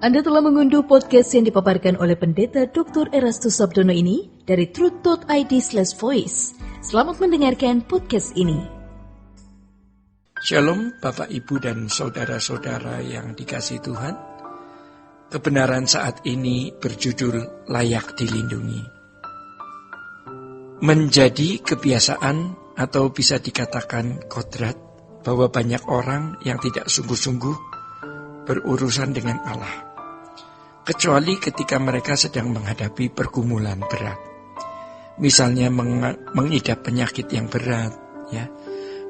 Anda telah mengunduh podcast yang dipaparkan oleh Pendeta Dr. Erastus Sabdono ini dari truth.id/voice. Selamat mendengarkan podcast ini. Shalom Bapak Ibu dan saudara-saudara yang dikasihi Tuhan. Kebenaran saat ini berjudul layak dilindungi. Menjadi kebiasaan atau bisa dikatakan kodrat bahwa banyak orang yang tidak sungguh-sungguh berurusan dengan Allah, kecuali ketika mereka sedang menghadapi pergumulan berat. Misalnya mengidap penyakit yang berat, ya,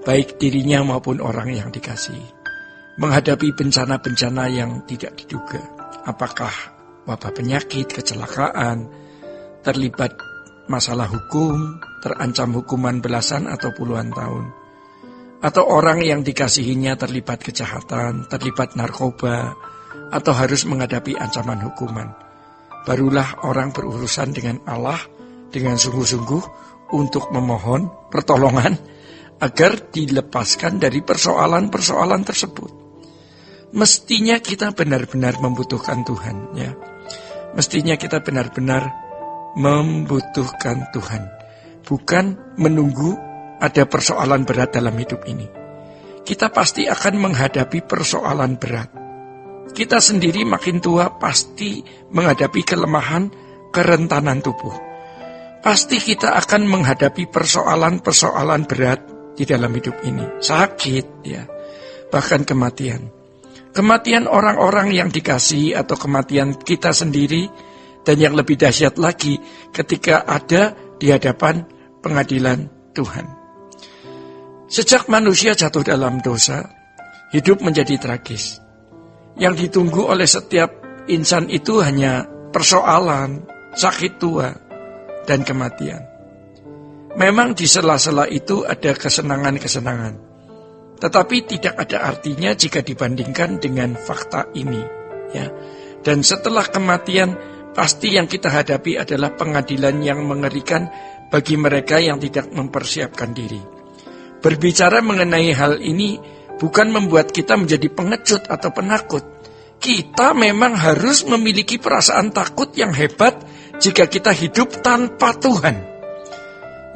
baik dirinya maupun orang yang dikasihi. Menghadapi bencana-bencana yang tidak diduga, apakah wabah penyakit, kecelakaan, terlibat masalah hukum, terancam hukuman belasan atau puluhan tahun. Atau orang yang dikasihinya terlibat kejahatan, terlibat narkoba, atau harus menghadapi ancaman hukuman. Barulah orang berurusan dengan Allah dengan sungguh-sungguh untuk memohon pertolongan agar dilepaskan dari persoalan-persoalan tersebut. Mestinya kita benar-benar membutuhkan Tuhan, ya. Mestinya kita benar-benar membutuhkan Tuhan, bukan menunggu ada persoalan berat dalam hidup ini. Kita pasti akan menghadapi persoalan berat. Kita sendiri makin tua pasti menghadapi kelemahan, kerentanan tubuh. Pasti kita akan menghadapi persoalan-persoalan berat di dalam hidup ini. Sakit, ya, bahkan kematian. Kematian orang-orang yang dikasihi atau kematian kita sendiri, dan yang lebih dahsyat lagi ketika ada di hadapan pengadilan Tuhan. Sejak manusia jatuh dalam dosa, hidup menjadi tragis. Yang ditunggu oleh setiap insan itu hanya persoalan, sakit tua, dan kematian. Memang di sela-sela itu ada kesenangan-kesenangan, tetapi tidak ada artinya jika dibandingkan dengan fakta ini, ya. Dan setelah kematian, pasti yang kita hadapi adalah pengadilan yang mengerikan bagi mereka yang tidak mempersiapkan diri. Berbicara mengenai hal ini bukan membuat kita menjadi pengecut atau penakut. Kita memang harus memiliki perasaan takut yang hebat jika kita hidup tanpa Tuhan.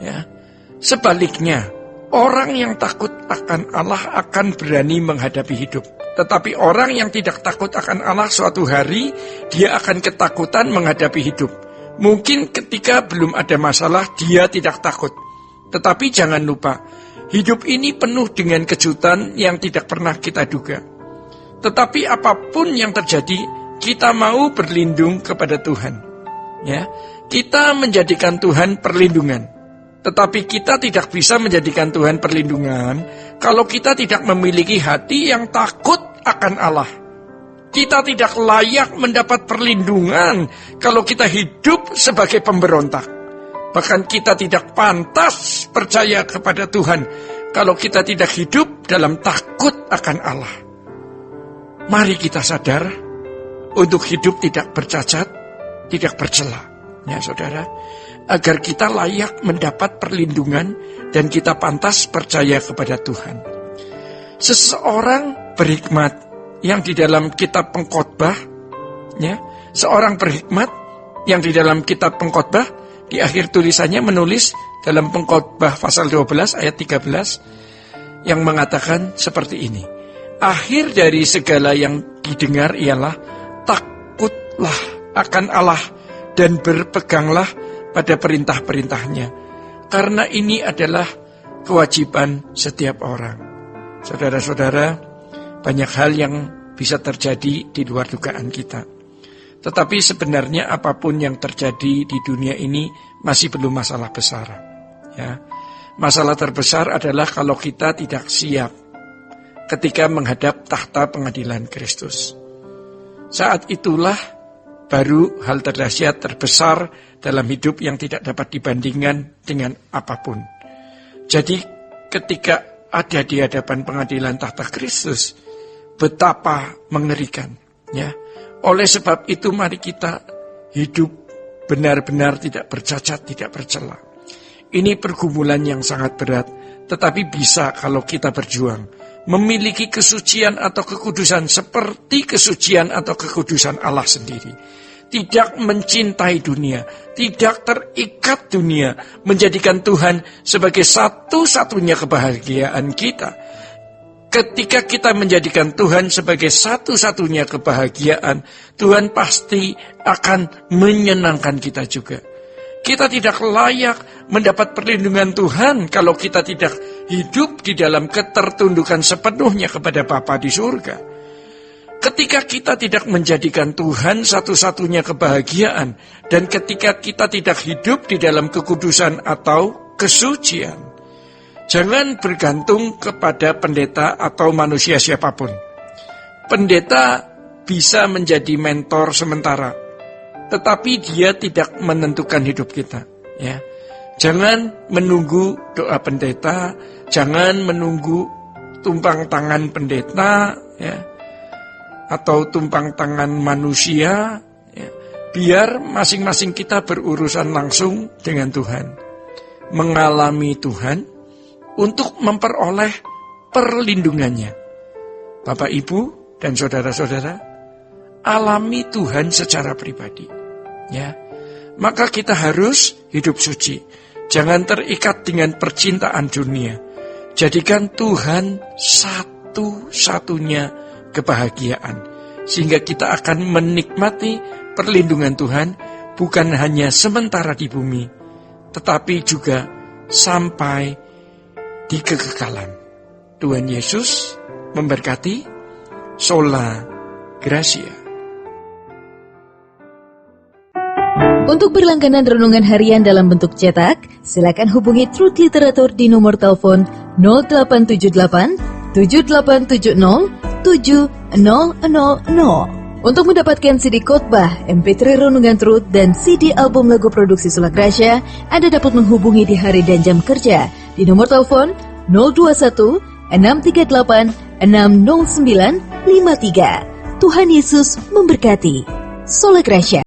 Ya. Sebaliknya, orang yang takut akan Allah akan berani menghadapi hidup. Tetapi orang yang tidak takut akan Allah, suatu hari dia akan ketakutan menghadapi hidup. Mungkin ketika belum ada masalah dia tidak takut. Tetapi jangan lupa, hidup ini penuh dengan kejutan yang tidak pernah kita duga. Tetapi apapun yang terjadi, kita mau berlindung kepada Tuhan. Ya, kita menjadikan Tuhan perlindungan. Tetapi kita tidak bisa menjadikan Tuhan perlindungan kalau kita tidak memiliki hati yang takut akan Allah. Kita tidak layak mendapat perlindungan kalau kita hidup sebagai pemberontak. Bahkan kita tidak pantas percaya kepada Tuhan kalau kita tidak hidup dalam takut akan Allah. Mari kita sadar untuk hidup tidak bercacat, tidak bercela, ya saudara, agar kita layak mendapat perlindungan dan kita pantas percaya kepada Tuhan. Seseorang berhikmat yang di dalam kitab Pengkhotbah, ya, seorang berhikmat yang di dalam kitab Pengkhotbah, di akhir tulisannya menulis dalam Pengkhotbah pasal 12 ayat 13 yang mengatakan seperti ini. Akhir dari segala yang didengar ialah takutlah akan Allah dan berpeganglah pada perintah-perintahnya. Karena ini adalah kewajiban setiap orang. Saudara-saudara, banyak hal yang bisa terjadi di luar dugaan kita. Tetapi sebenarnya apapun yang terjadi di dunia ini masih belum masalah besar. Ya. Masalah terbesar adalah kalau kita tidak siap ketika menghadap tahta pengadilan Kristus. Saat itulah baru hal terdahsyat terbesar dalam hidup yang tidak dapat dibandingkan dengan apapun. Jadi ketika ada di hadapan pengadilan tahta Kristus, betapa mengerikan, ya. Oleh sebab itu mari kita hidup benar-benar tidak bercacat, tidak bercela. Ini pergumulan yang sangat berat, tetapi bisa kalau kita berjuang. memiliki kesucian atau kekudusan seperti kesucian atau kekudusan Allah sendiri. Tidak mencintai dunia, tidak terikat dunia, menjadikan Tuhan sebagai satu-satunya kebahagiaan kita. Ketika kita menjadikan Tuhan sebagai satu-satunya kebahagiaan, Tuhan pasti akan menyenangkan kita juga. Kita tidak layak mendapat perlindungan Tuhan kalau kita tidak hidup di dalam ketertundukan sepenuhnya kepada Bapa di surga. Ketika kita tidak menjadikan Tuhan satu-satunya kebahagiaan, dan ketika kita tidak hidup di dalam kekudusan atau kesucian, jangan bergantung kepada pendeta atau manusia siapapun. Pendeta bisa menjadi mentor sementara, tetapi dia tidak menentukan hidup kita. Ya, jangan menunggu doa pendeta, jangan menunggu tumpang tangan pendeta, ya, atau tumpang tangan manusia, ya. Biar masing-masing kita berurusan langsung dengan Tuhan, mengalami Tuhan untuk memperoleh perlindungannya. Bapak, Ibu, dan saudara-saudara, alami Tuhan secara pribadi, ya. Maka kita harus hidup suci. Jangan terikat dengan percintaan dunia. Jadikan Tuhan satu-satunya kebahagiaan, sehingga kita akan menikmati perlindungan Tuhan bukan hanya sementara di bumi, tetapi juga sampai di kekekalan. Tuhan Yesus memberkati. Sola Gracia. Untuk berlangganan renungan harian dalam bentuk cetak, silakan hubungi Truth Literatur di nomor telepon 0878 7870 7000. Untuk mendapatkan CD khotbah, MP3 Renungan Truth, dan CD album lagu produksi Sola Gracia, Anda dapat menghubungi di hari dan jam kerja di nomor telepon 021 638 60953. Tuhan Yesus memberkati. Sola Gracia.